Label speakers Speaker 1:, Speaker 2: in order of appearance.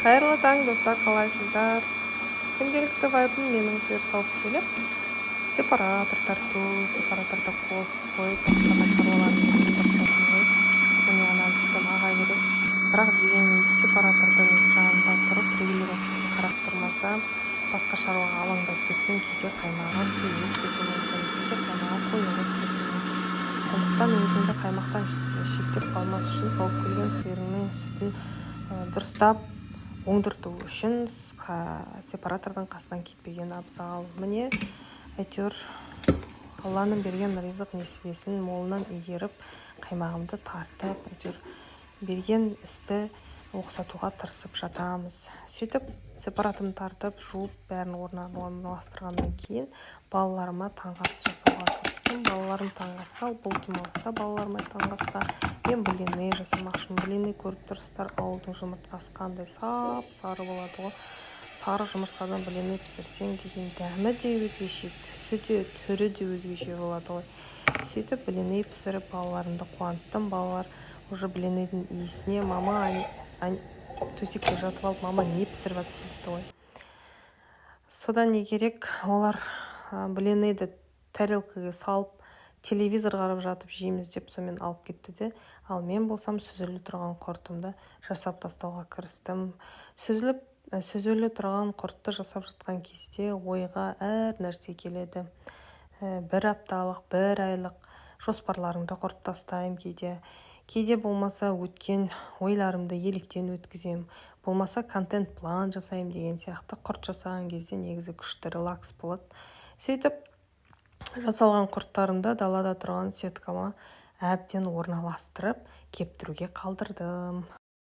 Speaker 1: Қайырлы таң, достар, қалайсыздар? Күнделікті вайбын менің сіздер салып келіп, сепаратор тарту, сепараторды қосып қойып, басқа да шаруаларымды ұйымдастыратын ғой. Міне ананы сөйтіп аға керек. Бірақ дегенмен сепаратордың жанында тұрып, регулировкасын қарап тұрмасам, басқа шаруаға алаңдап кетсем, кейде қаймағы сұйылып кетуі мүмкін, кейде қаймағы қойылып кетуі мүмкін. Сондықтан өзіңді қаймақтан шектеп қалмас үшін сауып келген сиырыңның сүтін дұрыстап оңдырту үшін сепаратордың қасынан кетпеген абзал. Міне әйтеуір Алланың берген ризық несібесін молынан игеріп, қаймағымды тартып, әйтеуір берген істі оқсатуға тырысып жатамыз. Сөйтіп сепаратымды тартып, жуып, бәрін орналастырғаннан кейін балаларыма таңғас жасауға кірістім. Балаларым таңғасқа, бұл демалыста балаларыма таңғасқа мен блины жасамақшымын. Блины көріп тұрсыздар, ауылдың жұмыртқасы қандай сап-сары болады ғой. Сары жұмыртқадан блины пісірсең деген дәмі де өзгеше, түсі де, түрі де өзгеше болады ғой. Сөйтіп блины пісіріп балаларымды қуанттым. Балалар уже блиныйдың иісіне мама төсекте жатып алып, мама не пісіріп жатсың дейді ғой. Содан не керек? Олар блиныйды тарелкаға салып, телевизор қарап жатып жейміз деп сонымен алып кетті де, ал мен болсам сүзілі тұрған құртымды жасап тастауға кірістім. Сүзілі тұрған құртты жасап жатқан кезде ойға әр нәрсе келеді. Бір апталық, бір айлық жоспарларымды құрып тастаймын кейде болмаса өткен ойларымды електен өткізем, болмаса контент план жасайым деген сияқты. Құрт жасаған кезде негізі күшті релакс болады. Сөйтіп жасалған құрттарымды далада тұрған сеткама әбден орналастырып, кептіруге қалдырдым.